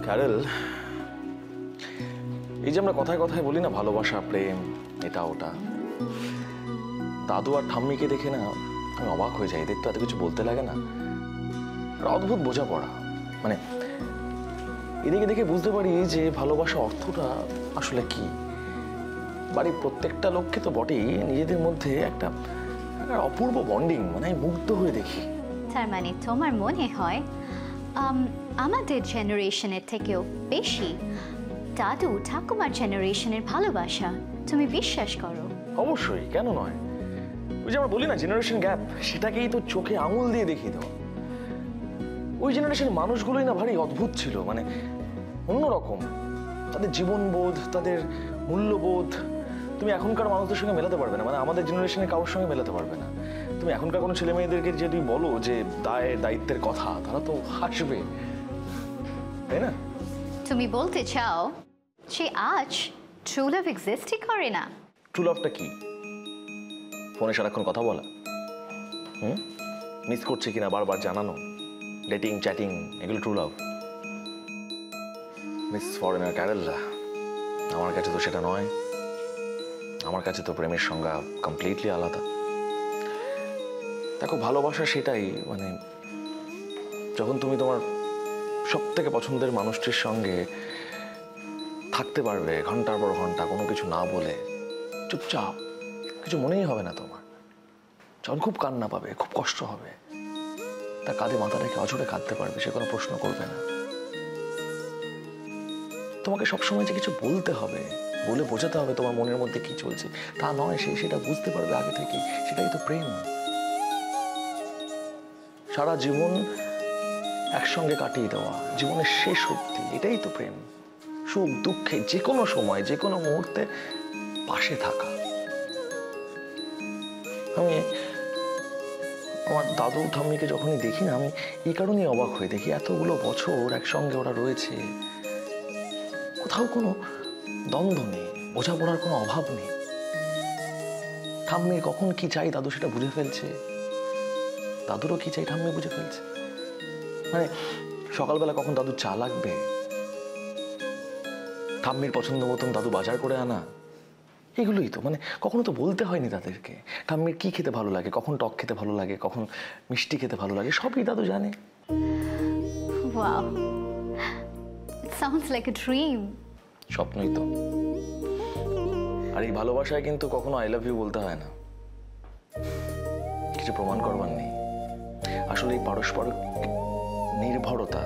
Carroll, এই যে আমরা কথায় কথায় বলি না ভালোবাসা, প্রেম, এটা ওটা, দাদু আর ঠাম্মিকে দেখে না আমি অবাক হয়ে যাই। এদের তো এত কিছু বলতে লাগে না, আর অদ্ভুত বোঝাপড়া। মানে এদিকে দেখে বুঝতে পারি যে ভালোবাসা অর্থটা আসলে কি। বাড়ির প্রত্যেকটা লোককে তো বটেই, নিজেদের মধ্যে একটা অপূর্ব বন্ডিং, মানে আমি মুগ্ধ হয়ে দেখি। তার মানে তোমার মনে হয় আমাদের জেনারেশনের থেকেও বেশি দাদু ঠাকুমার জেনারেশনের ভালোবাসা তুমি বিশ্বাস করো? অবশ্যই, কেন নয়? ওই যে আমরা বলি না জেনারেশন গ্যাপ, সেটাকেই তো চোখে আঙুল দিয়ে দেখিয়ে দেওয়া। ওই জেনারেশনের মানুষগুলোই না ভারী অদ্ভুত ছিল, মানে অন্যরকম। তাদের জীবনবোধ, তাদের মূল্যবোধ তুমি এখনকার মানুষদের সঙ্গে মেলাতে পারবে না, মানে আমাদের জেনারেশনের কারোর সঙ্গে মেলাতে পারবে না। তুমি এখনকার কোনো ছেলে মেয়েদেরকে যদি বলো যে দায়িত্বের কথা, তারা তো হাসবে, তাই না? তুমি বলতে চাও যে আজ ট্রু লাভ এক্সিস্টই করে না? ট্রু লাভটা কি? ফোনে সারাক্ষণ কথা বলা, মিস করছে কিনা বারবার জানানো, ডেটিং, চ্যাটিং, এগুলো ট্রু লাভ? মিস ফরেনার ক্যারেলা, আমার কাছে তো সেটা নয়। আমার কাছে তো প্রেমের সংজ্ঞা কমপ্লিটলি আলাদা। দেখো, ভালোবাসা সেটাই, মানে যখন তুমি তোমার সব থেকে পছন্দের মানুষটির সঙ্গে থাকতে পারবে ঘন্টার পর ঘন্টা, কোনো কিছু না বলে, চুপচাপ, কিছু মনেই হবে না তোমার। যখন খুব কান্না পাবে, খুব কষ্ট হবে, তার কাঁধে মাথা রেখে অঝরে কাঁদতে পারবে, সে কোনো প্রশ্ন করবে না। তোমাকে সবসময় যে কিছু বলতে হবে, বলে বোঝাতে হবে তোমার মনের মধ্যে কি চলছে, তা নয়, সে সেটা বুঝতে পারবে আগে থেকে। সেটাই তো প্রেম। সারা জীবন একসঙ্গে কাটিয়ে দেওয়া, জীবনের শেষ অবধি, এটাই তো প্রেম। সুখ দুঃখে যে কোনো সময়, যে কোনো মুহূর্তে পাশে থাকা। আমি আমার দাদু ঠাম্মিকে যখনই দেখি না, আমি এই কারণেই অবাক হয়ে দেখি, এতগুলো বছর একসঙ্গে ওরা রয়েছে, কোথাও কোনো দ্বন্দ্ব নেই, বোঝাপড়ার কোনো অভাব নেই। ঠাম্মির কখন কি চাই দাদু সেটা বুঝে ফেলছে, দাদুরও কি চাই ঠাম্মি বুঝে ফেলছে। মানে সকালবেলা কখন দাদুর চা লাগবে, ঠাম্মির পছন্দ মতন দাদু বাজার করে আনা, এগুলোই তো। মানে কখনো তো বলতে হয়নি তাদেরকে ঠাম্মির কি খেতে ভালো লাগে, কখন টক খেতে ভালো লাগে, কখন মিষ্টি খেতে ভালো লাগে, সবই দাদু জানে। Wow, it sounds like a dream. স্বপ্নই তো। আর এই ভালোবাসায় কিন্তু কখনো আই লাভ ইউ বলতে হয় না, কিছু প্রমাণ করবার নেই। আসলে এই পারস্পরিক নির্ভরতা